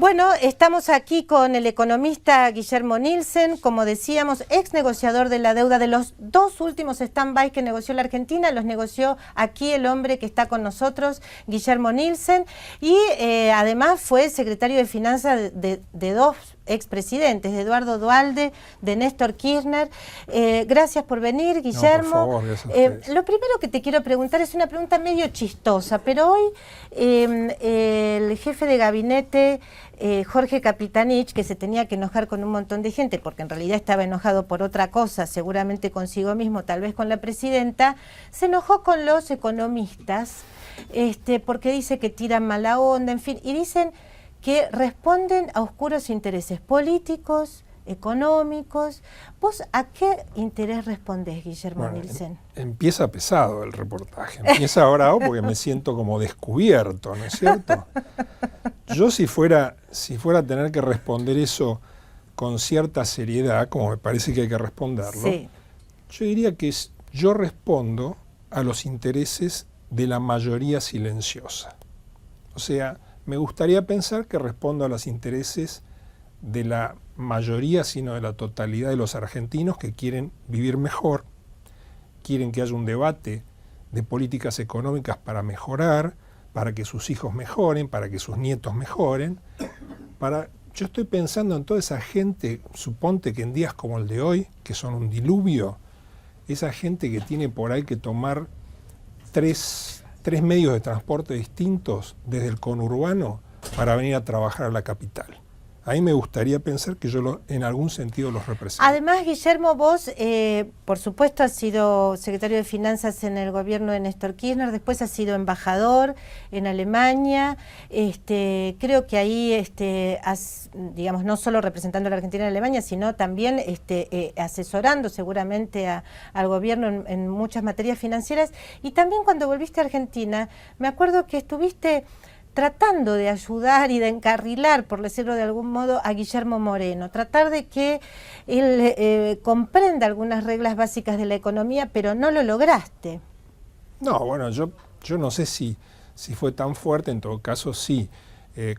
Bueno, estamos aquí con el economista Guillermo Nielsen, como decíamos, ex negociador de la deuda de los dos últimos stand-by que negoció la Argentina, los negoció aquí el hombre que está con nosotros, Guillermo Nielsen, y además fue secretario de Finanzas de dos expresidentes, de Eduardo Duhalde, de Néstor Kirchner. Gracias por venir, Guillermo. No, por favor, gracias a ustedes. Lo primero que te quiero preguntar es una pregunta medio chistosa, pero hoy el jefe de gabinete, Jorge Capitanich, que se tenía que enojar con un montón de gente, porque en realidad estaba enojado por otra cosa, seguramente consigo mismo, tal vez con la presidenta, se enojó con los economistas, porque dice que tiran mala onda, en fin, y dicen que responden a oscuros intereses políticos, económicos. ¿Vos a qué interés respondés, Guillermo Nielsen? Empieza pesado el reportaje, empieza bravo porque me siento como descubierto, ¿no es cierto? Yo si fuera a tener que responder eso con cierta seriedad, como me parece que hay que responderlo, sí, yo diría que yo respondo a los intereses de la mayoría silenciosa. O sea, me gustaría pensar que respondo a los intereses de la mayoría, sino de la totalidad de los argentinos que quieren vivir mejor, quieren que haya un debate de políticas económicas para mejorar, para que sus hijos mejoren, para que sus nietos mejoren. Yo estoy pensando en toda esa gente, suponte que en días como el de hoy, que son un diluvio, esa gente que tiene por ahí que tomar tres medios de transporte distintos desde el conurbano para venir a trabajar a la capital. A mí me gustaría pensar que yo en algún sentido los represento. Además, Guillermo, vos, por supuesto, has sido secretario de Finanzas en el gobierno de Néstor Kirchner, después has sido embajador en Alemania. Creo que ahí has, digamos, no solo representando a la Argentina en Alemania, sino también asesorando seguramente al gobierno en muchas materias financieras. Y también cuando volviste a Argentina, me acuerdo que estuviste tratando de ayudar y de encarrilar, por decirlo de algún modo, a Guillermo Moreno, tratar de que él comprenda algunas reglas básicas de la economía, pero no lo lograste. No, bueno, yo no sé si fue tan fuerte, en todo caso sí,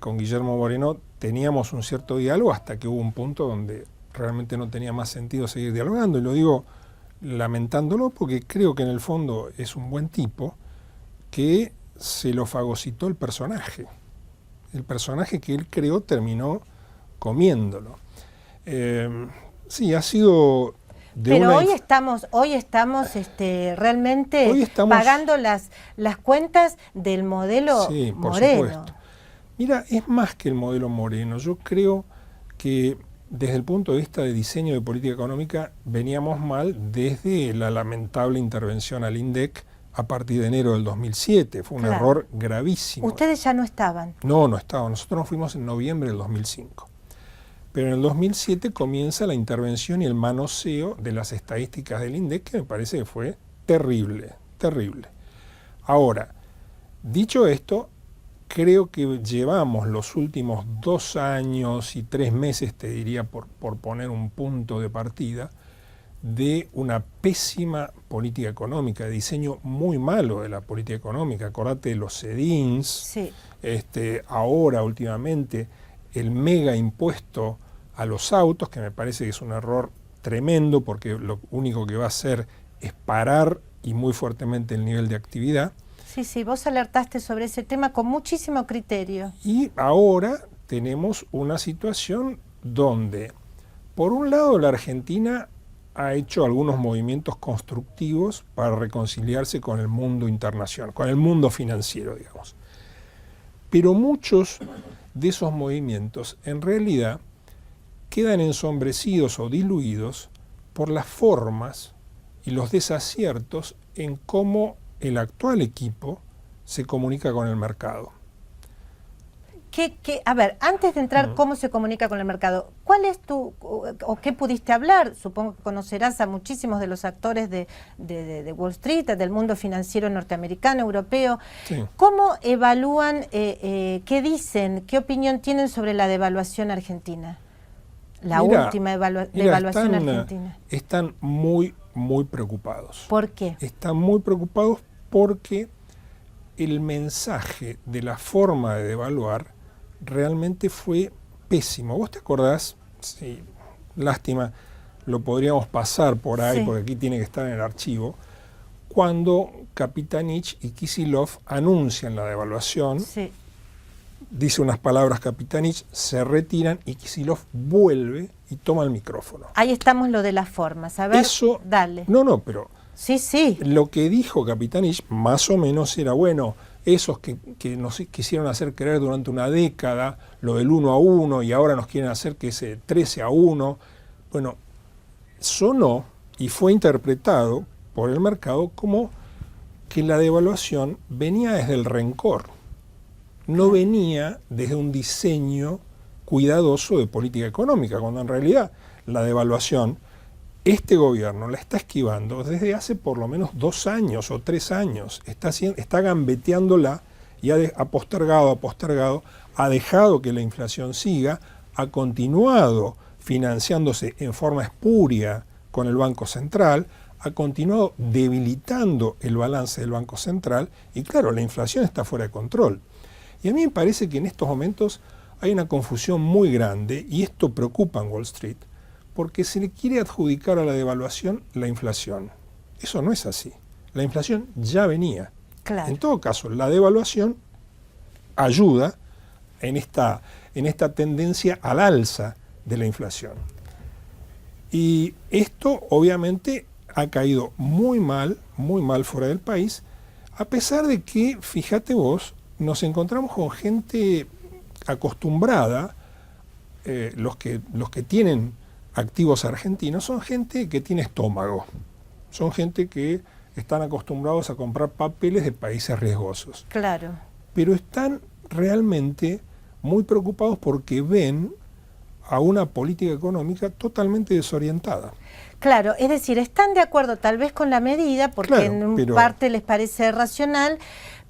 con Guillermo Moreno teníamos un cierto diálogo hasta que hubo un punto donde realmente no tenía más sentido seguir dialogando, y lo digo lamentándolo porque creo que en el fondo es un buen tipo que se lo fagocitó el personaje. El personaje que él creó terminó comiéndolo. Sí, ha sido... Pero hoy estamos realmente pagando las cuentas del modelo sí, por Moreno. Supuesto. Mira, es más que el modelo Moreno. Yo creo que desde el punto de vista de diseño de política económica veníamos mal desde la lamentable intervención al INDEC a partir de enero del 2007. Fue un error gravísimo. ¿Ustedes ya no estaban? No estaban. Nosotros nos fuimos en noviembre del 2005. Pero en el 2007 comienza la intervención y el manoseo de las estadísticas del INDEC, que me parece que fue terrible, terrible. Ahora, dicho esto, creo que llevamos los últimos 2 años y 3 meses, te diría, por poner un punto de partida, de una pésima política económica, de diseño muy malo de la política económica. Acordate de los CEDINS, sí. Ahora últimamente el mega impuesto a los autos, que me parece que es un error tremendo porque lo único que va a hacer es parar y muy fuertemente el nivel de actividad. Sí, vos alertaste sobre ese tema con muchísimo criterio. Y ahora tenemos una situación donde, por un lado, la Argentina ha hecho algunos movimientos constructivos para reconciliarse con el mundo internacional, con el mundo financiero, digamos. Pero muchos de esos movimientos, en realidad, quedan ensombrecidos o diluidos por las formas y los desaciertos en cómo el actual equipo se comunica con el mercado. A ver, antes de entrar cómo se comunica con el mercado, ¿cuál es o qué pudiste hablar? Supongo que conocerás a muchísimos de los actores de Wall Street, del mundo financiero norteamericano, europeo. Sí. ¿Cómo evalúan, qué dicen, qué opinión tienen sobre la devaluación argentina? La última devaluación argentina. Están muy preocupados. ¿Por qué? Están muy preocupados porque el mensaje de la forma de devaluar realmente fue pésimo. ¿Vos te acordás? Sí, lástima, lo podríamos pasar por ahí, Sí. porque aquí tiene que estar en el archivo, cuando Kapitanich y Kisilov anuncian la devaluación, Sí. dice unas palabras Kapitanich, se retiran y Kisilov vuelve y toma el micrófono. Ahí estamos lo de las formas. A ver, Eso, dale. no, pero Sí, sí. lo que dijo Kapitanich más o menos era, bueno, esos que nos quisieron hacer creer durante una década, lo del 1-1, y ahora nos quieren hacer que ese 13-1, bueno, sonó y fue interpretado por el mercado como que la devaluación venía desde el rencor, no venía desde un diseño cuidadoso de política económica, cuando en realidad la devaluación, este gobierno la está esquivando desde hace por lo menos 2 años o 3 años, está gambeteándola y ha postergado, ha dejado que la inflación siga, ha continuado financiándose en forma espuria con el Banco Central, ha continuado debilitando el balance del Banco Central y claro, la inflación está fuera de control. Y a mí me parece que en estos momentos hay una confusión muy grande y esto preocupa en Wall Street porque se le quiere adjudicar a la devaluación la inflación. Eso no es así. La inflación ya venía. Claro. En todo caso, la devaluación ayuda en esta tendencia al alza de la inflación. Y esto obviamente ha caído muy mal fuera del país, a pesar de que, fíjate vos, nos encontramos con gente acostumbrada, los que tienen activos argentinos, son gente que tiene estómago, son gente que están acostumbrados a comprar papeles de países riesgosos. Claro. Pero están realmente muy preocupados porque ven a una política económica totalmente desorientada. Claro, es decir, están de acuerdo tal vez con la medida porque Claro, en parte les parece racional,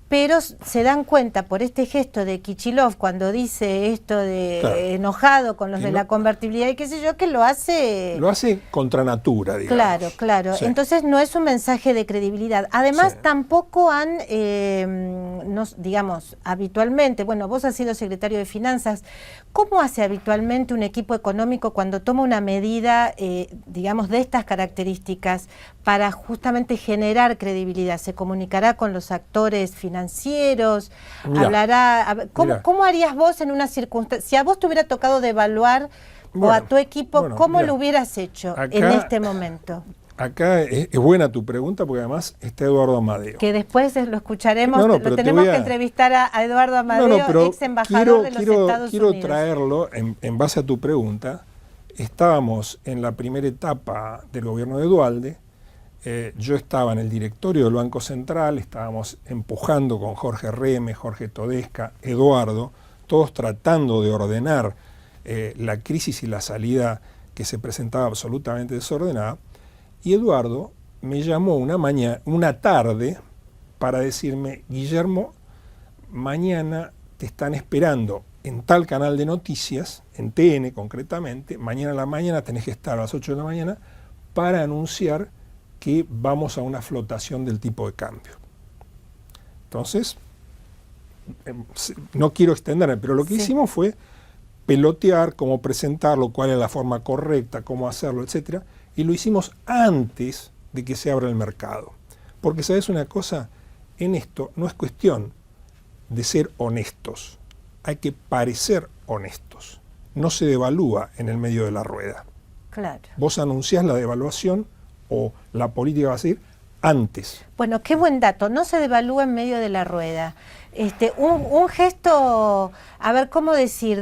pero se dan cuenta por este gesto de Kichilov cuando dice esto de Claro. Enojado con los Que de no, la convertibilidad y qué sé yo, que lo hace... Lo hace contra natura, digamos. Claro, claro. Sí. Entonces no es un mensaje de credibilidad. Además Sí. tampoco han, digamos, habitualmente, bueno, vos has sido secretario de Finanzas, ¿cómo hace habitualmente un equipo económico cuando toma una medida, digamos, de estas características para justamente generar credibilidad? ¿Se comunicará con los actores financieros? Mirá, ¿Hablará? ¿Cómo harías vos en una circunstancia? Si a vos te hubiera tocado devaluar o a tu equipo, ¿cómo mirá, lo hubieras hecho acá, en este momento? Acá es buena tu pregunta porque además está Eduardo Amadeo. Que después lo escucharemos, No, lo pero tenemos que entrevistar a Eduardo Amadeo, pero ex embajador de los Estados quiero Unidos. traerlo en base a tu pregunta. Estábamos en la primera etapa del gobierno de Duhalde. Yo estaba en el directorio del Banco Central, estábamos empujando con Jorge Reme, Jorge Todesca, Eduardo, todos tratando de ordenar la crisis y la salida que se presentaba absolutamente desordenada. Y Eduardo me llamó una tarde para decirme, Guillermo, mañana te están esperando en tal canal de noticias, en TN concretamente, mañana a la mañana tenés que estar a las 8 de la mañana para anunciar que vamos a una flotación del tipo de cambio. Entonces, no quiero extenderme, pero lo que hicimos fue pelotear cómo presentarlo, cuál es la forma correcta, cómo hacerlo, etcétera, y lo hicimos antes de que se abra el mercado. Porque, ¿sabes una cosa? En esto no es cuestión de ser honestos, hay que parecer honestos. No se devalúa en el medio de la rueda. Claro. Vos anunciás la devaluación o la política va a seguir antes. Bueno, qué buen dato, no se devalúa en medio de la rueda. Un gesto, a ver, ¿cómo decir?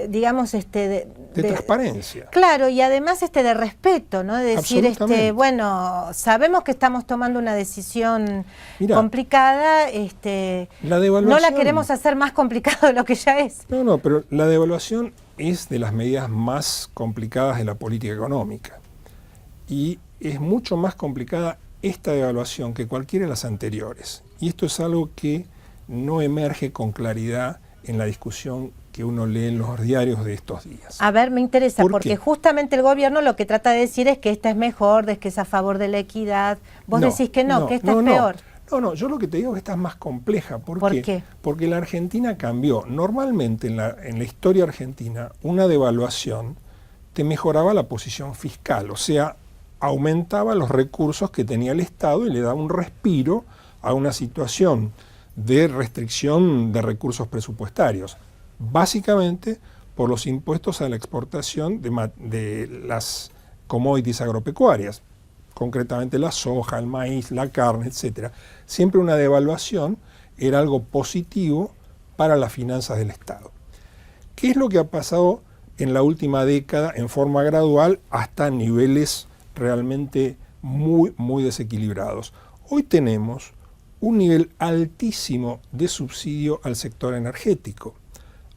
Digamos, de transparencia. Claro, y además de respeto, ¿no? De decir, Absolutamente. sabemos que estamos tomando una decisión Mirá, complicada, la devaluación, no la queremos hacer más complicada de lo que ya es. No, pero la devaluación es de las medidas más complicadas de la política económica. Y es mucho más complicada esta devaluación que cualquiera de las anteriores. Y esto es algo que no emerge con claridad en la discusión que uno lee en los diarios de estos días. A ver, me interesa, porque qué? Justamente el gobierno lo que trata de decir es que esta es mejor, de que es a favor de la equidad. Vos decís que no, que esta es peor. No, yo lo que te digo es que esta es más compleja. ¿Por qué? Porque la Argentina cambió. Normalmente en la historia argentina, una devaluación te mejoraba la posición fiscal, o sea, aumentaba los recursos que tenía el Estado y le daba un respiro a una situación de restricción de recursos presupuestarios, básicamente por los impuestos a la exportación de las commodities agropecuarias, concretamente la soja, el maíz, la carne, etc. Siempre una devaluación era algo positivo para las finanzas del Estado. ¿Qué es lo que ha pasado en la última década en forma gradual hasta niveles realmente muy desequilibrados? Hoy tenemos un nivel altísimo de subsidio al sector energético.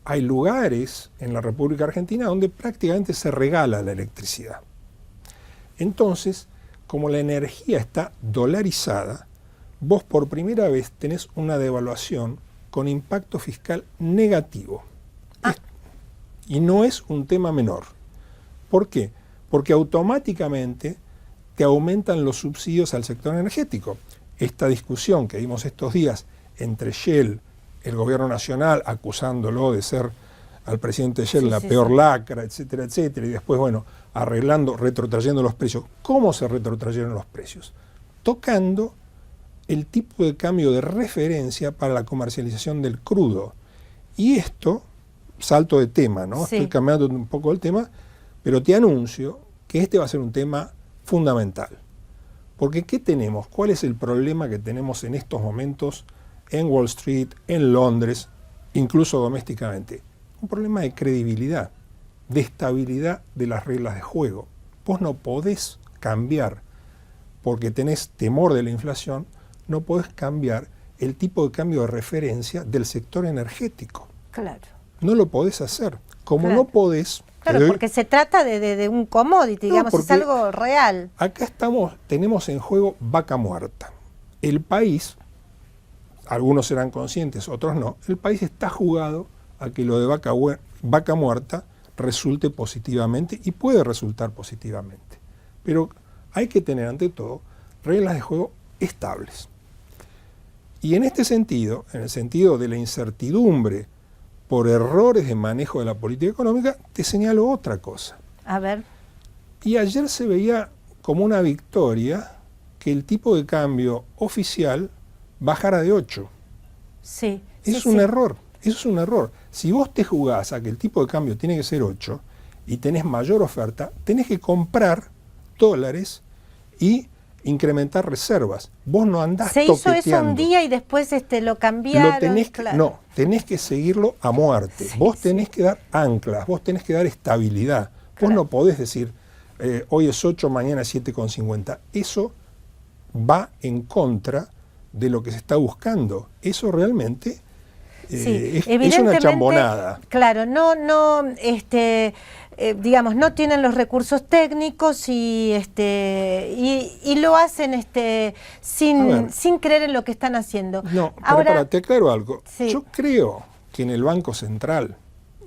Hay lugares en la República Argentina donde prácticamente se regala la electricidad. Entonces, como la energía está dolarizada, vos por primera vez tenés una devaluación con impacto fiscal negativo. Y no es un tema menor. ¿Por qué? Porque automáticamente te aumentan los subsidios al sector energético. Esta discusión que vimos estos días entre Shell, el gobierno nacional, acusándolo de ser al presidente Shell la peor lacra, etcétera, etcétera, y después, bueno, retrotrayendo los precios. ¿Cómo se retrotrayeron los precios? Tocando el tipo de cambio de referencia para la comercialización del crudo. Y esto, salto de tema, ¿no? Sí. Estoy cambiando un poco el tema, pero te anuncio que este va a ser un tema fundamental. Porque ¿qué tenemos? ¿Cuál es el problema que tenemos en estos momentos en Wall Street, en Londres, incluso domésticamente? Un problema de credibilidad, de estabilidad de las reglas de juego. Vos no podés cambiar, porque tenés temor de la inflación, no podés cambiar el tipo de cambio de referencia del sector energético. Claro. No lo podés hacer. Como no podés... Claro, porque se trata de un commodity, digamos, es algo real. Acá tenemos en juego vaca muerta. El país, algunos serán conscientes, otros no, el país está jugado a que lo de vaca muerta resulte positivamente y puede resultar positivamente. Pero hay que tener ante todo reglas de juego estables. Y en este sentido, en el sentido de la incertidumbre por errores de manejo de la política económica, te señalo otra cosa. A ver. Y ayer se veía como una victoria que el tipo de cambio oficial bajara de 8. Sí. Eso es un error, eso es un error. Si vos te jugás a que el tipo de cambio tiene que ser 8 y tenés mayor oferta, tenés que comprar dólares y incrementar reservas. Vos no andás toqueteando. Se hizo eso un día y después lo cambiaron. No, tenés que seguirlo a muerte. Sí, vos tenés que dar anclas, vos tenés que dar estabilidad. Vos no podés decir, hoy es 8, mañana es 7,50. Eso va en contra de lo que se está buscando. Eso realmente es una chambonada. Claro, digamos, no tienen los recursos técnicos y lo hacen sin creer en lo que están haciendo. No, ahora te aclaro algo. Sí. Yo creo que en el Banco Central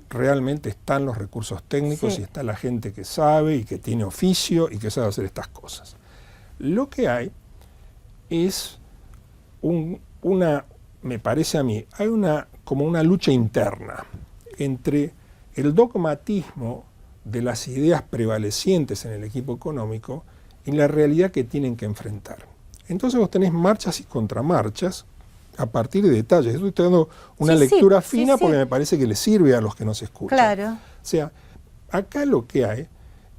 realmente están los recursos técnicos y está la gente que sabe y que tiene oficio y que sabe hacer estas cosas. Lo que hay es me parece a mí, hay como una lucha interna entre el dogmatismo de las ideas prevalecientes en el equipo económico y la realidad que tienen que enfrentar. Entonces vos tenés marchas y contramarchas a partir de detalles. Estoy dando una lectura fina porque me parece que le sirve a los que nos escuchan. Claro. O sea, acá lo que hay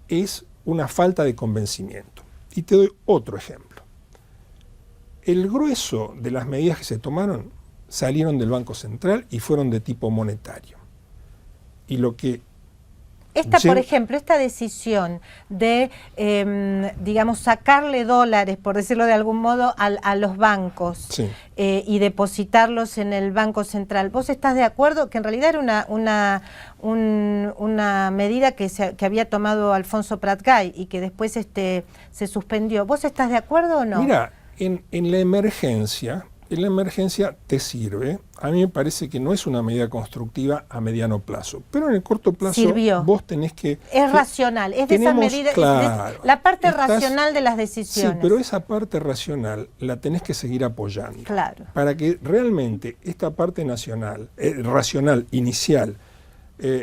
es una falta de convencimiento. Y te doy otro ejemplo. El grueso de las medidas que se tomaron salieron del Banco Central y fueron de tipo monetario. Y lo que... por ejemplo, esta decisión de, digamos, sacarle dólares, por decirlo de algún modo, a los bancos y depositarlos en el Banco Central, ¿vos estás de acuerdo? Que en realidad era una medida que había tomado Alfonso Prat-Gay y que después se suspendió. ¿Vos estás de acuerdo o no? Mira, en la emergencia, En la emergencia te sirve. A mí me parece que no es una medida constructiva a mediano plazo, pero en el corto plazo sirvió. Vos tenés que... Es racional, es de esa medida, claro, la parte racional de las decisiones. Sí, pero esa parte racional la tenés que seguir apoyando. Claro. Para que realmente esta parte racional inicial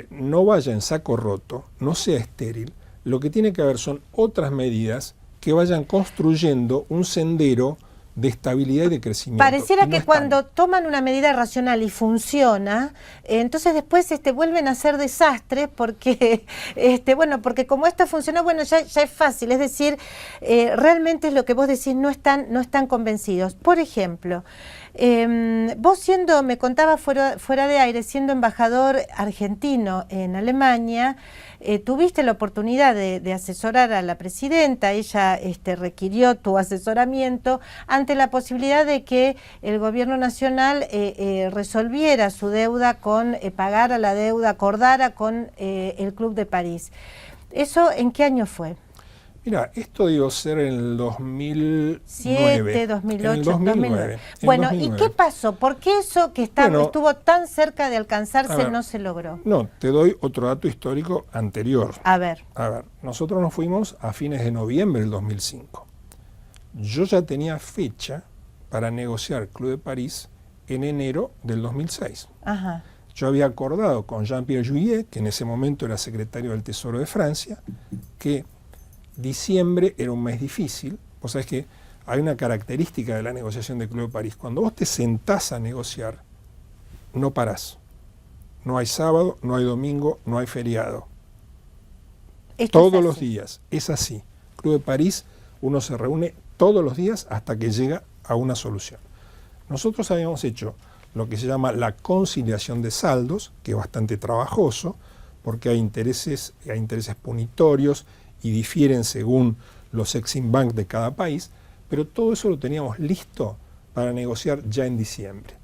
no vaya en saco roto, no sea estéril, lo que tiene que haber son otras medidas que vayan construyendo un sendero de estabilidad y de crecimiento. Pareciera que cuando toman una medida racional y funciona, entonces después vuelven a ser desastres porque, porque como esto funcionó, bueno, ya es fácil, es decir, realmente es lo que vos decís, no están convencidos. Por ejemplo, vos me contaba fuera de aire, siendo embajador argentino en Alemania, tuviste la oportunidad de asesorar a la presidenta, ella requirió tu asesoramiento ante la posibilidad de que el gobierno nacional resolviera su deuda pagara la deuda, acordara con el Club de París. ¿Eso en qué año fue? Mira, esto debió ser en el 2009. 2007, 2008, 2009. Bueno, 2009. ¿y qué pasó? ¿Por qué eso que estuvo tan cerca de alcanzarse no se logró? No, te doy otro dato histórico anterior. A ver, nosotros nos fuimos a fines de noviembre del 2005. Yo ya tenía fecha para negociar Club de París en enero del 2006. Ajá. Yo había acordado con Jean-Pierre Jouyet, que en ese momento era secretario del Tesoro de Francia, que diciembre era un mes difícil. Vos sabés que hay una característica de la negociación del Club de París. Cuando vos te sentás a negociar, no parás. No hay sábado, no hay domingo, no hay feriado. Todos los días. Es así. Club de París, uno se reúne todos los días hasta que llega a una solución. Nosotros habíamos hecho lo que se llama la conciliación de saldos, que es bastante trabajoso, porque hay intereses punitorios y difieren según los Exim Bank de cada país, pero todo eso lo teníamos listo para negociar ya en diciembre,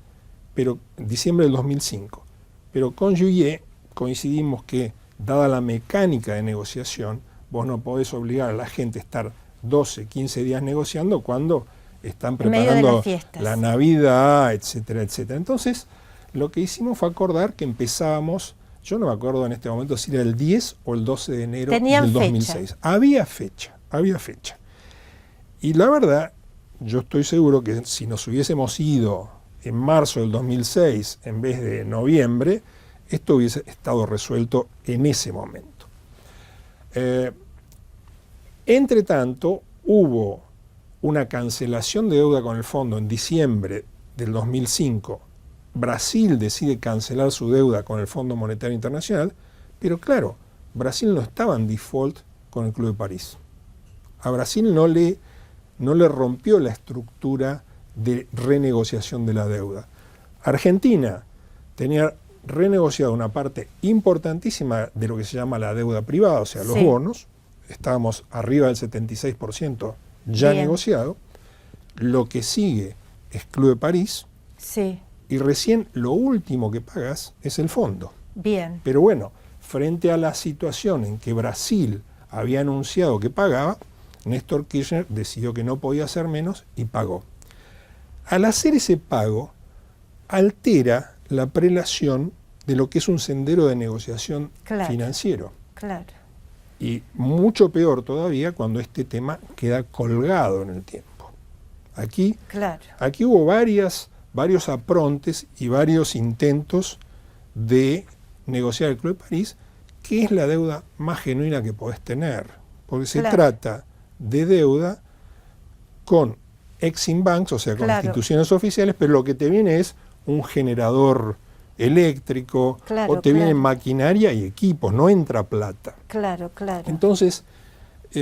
diciembre del 2005. Pero con Jouyet coincidimos que, dada la mecánica de negociación, vos no podés obligar a la gente a estar 12, 15 días negociando cuando están preparando la Navidad, etcétera, etcétera. Entonces, lo que hicimos fue acordar que empezábamos. Yo no me acuerdo en este momento si era el 10 o el 12 de enero del 2006. Había fecha. Y la verdad, yo estoy seguro que si nos hubiésemos ido en marzo del 2006 en vez de noviembre, esto hubiese estado resuelto en ese momento. Entre tanto, hubo una cancelación de deuda con el fondo en diciembre del 2005. Brasil decide cancelar su deuda con el Fondo Monetario Internacional, pero claro, Brasil no estaba en default con el Club de París. A Brasil no le rompió la estructura de renegociación de la deuda. Argentina tenía renegociado una parte importantísima de lo que se llama la deuda privada, o sea, los bonos. Estábamos arriba del 76% ya negociado. Lo que sigue es Club de París. Sí. Y recién lo último que pagas es el fondo. Bien. Pero bueno, frente a la situación en que Brasil había anunciado que pagaba, Néstor Kirchner decidió que no podía hacer menos y pagó. Al hacer ese pago, altera la prelación de lo que es un sendero de negociación financiero. Claro. Y mucho peor todavía cuando este tema queda colgado en el tiempo. Aquí hubo varios aprontes y varios intentos de negociar el Club de París, que es la deuda más genuina que podés tener, porque se trata de deuda con Exim Banks, o sea, con instituciones oficiales, pero lo que te viene es un generador eléctrico, o te viene maquinaria y equipos, no entra plata. Entonces,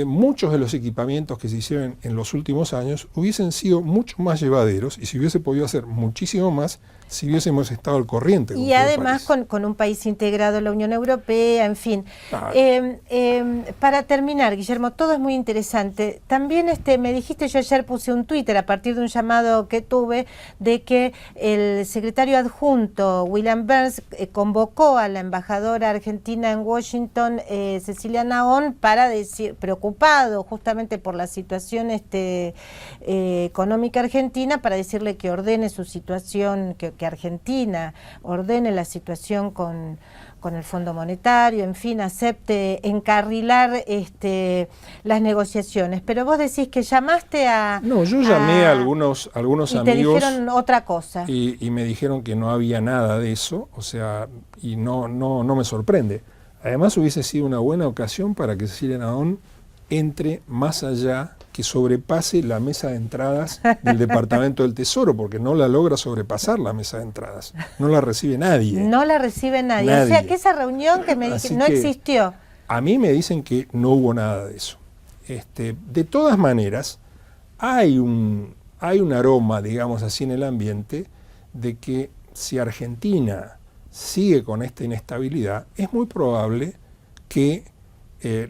muchos de los equipamientos que se hicieron en los últimos años hubiesen sido mucho más llevaderos y se hubiese podido hacer muchísimo más si hubiésemos estado al corriente. Y además con un país integrado en la Unión Europea, en fin. Para terminar, Guillermo, todo es muy interesante. También me dijiste, yo ayer puse un Twitter a partir de un llamado que tuve de que el secretario adjunto, William Burns, convocó a la embajadora argentina en Washington, Cecilia Naón, para decir, preocupada preocupado justamente por la situación económica argentina, para decirle que ordene su situación, que Argentina ordene la situación con el Fondo Monetario, en fin, acepte encarrilar las negociaciones. Pero vos decís que llamaste a... No, yo llamé a algunos amigos. Y te dijeron otra cosa. Y me dijeron que no había nada de eso, o sea, y no me sorprende. Además hubiese sido una buena ocasión para que Cecilia Nadón entre más allá, que sobrepase la mesa de entradas del Departamento del Tesoro, porque no la logra sobrepasar la mesa de entradas. No la recibe nadie. No la recibe nadie. O sea, que esa reunión que me dijeron no existió. A mí me dicen que no hubo nada de eso. De todas maneras, hay un aroma, digamos así, en el ambiente de que si Argentina sigue con esta inestabilidad, es muy probable que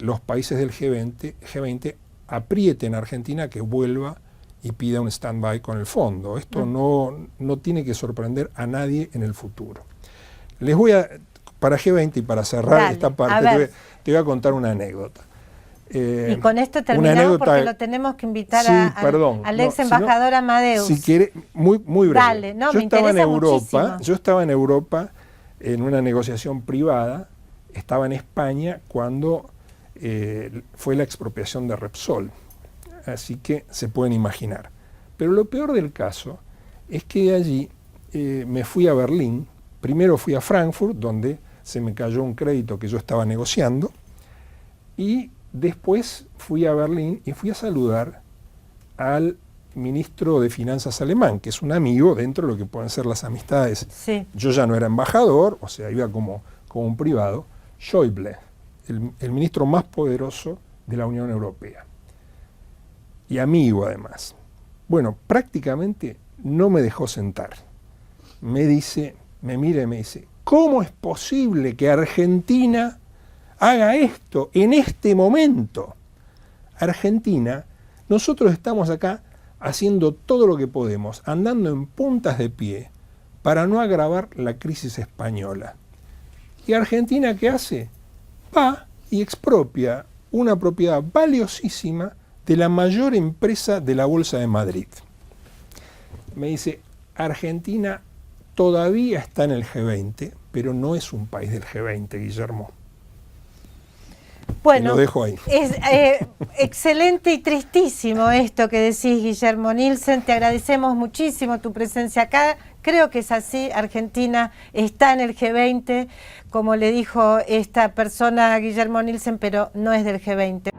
los países del G20 aprieten a Argentina que vuelva y pida un stand-by con el fondo. Esto no tiene que sorprender a nadie en el futuro. Les voy a, para G20 y para cerrar esta parte, te voy a contar una anécdota. Y con esto terminamos porque lo tenemos que invitar al ex embajador Amadeus. Si quiere, muy breve. Dale, me interesa muchísimo. Yo estaba en Europa en una negociación privada, estaba en España cuando fue la expropiación de Repsol, así que se pueden imaginar. Pero lo peor del caso es que de allí me fui a Berlín, primero fui a Frankfurt, donde se me cayó un crédito que yo estaba negociando, y después fui a Berlín y fui a saludar al ministro de Finanzas alemán, que es un amigo dentro de lo que pueden ser las amistades. Sí. Yo ya no era embajador, o sea, iba como un privado. Schäuble, el ministro más poderoso de la Unión Europea. Y amigo además. Bueno, prácticamente no me dejó sentar. Me mira y me dice, ¿cómo es posible que Argentina haga esto en este momento? Argentina, nosotros estamos acá haciendo todo lo que podemos, andando en puntas de pie para no agravar la crisis española. ¿Y Argentina qué hace? Va y expropia una propiedad valiosísima de la mayor empresa de la Bolsa de Madrid. Me dice, Argentina todavía está en el G20, pero no es un país del G20, Guillermo. Bueno, lo dejo ahí. Es excelente y tristísimo esto que decís, Guillermo Nielsen. Te agradecemos muchísimo tu presencia acá. Creo que es así. Argentina está en el G20, como le dijo esta persona a Guillermo Nielsen, pero no es del G20.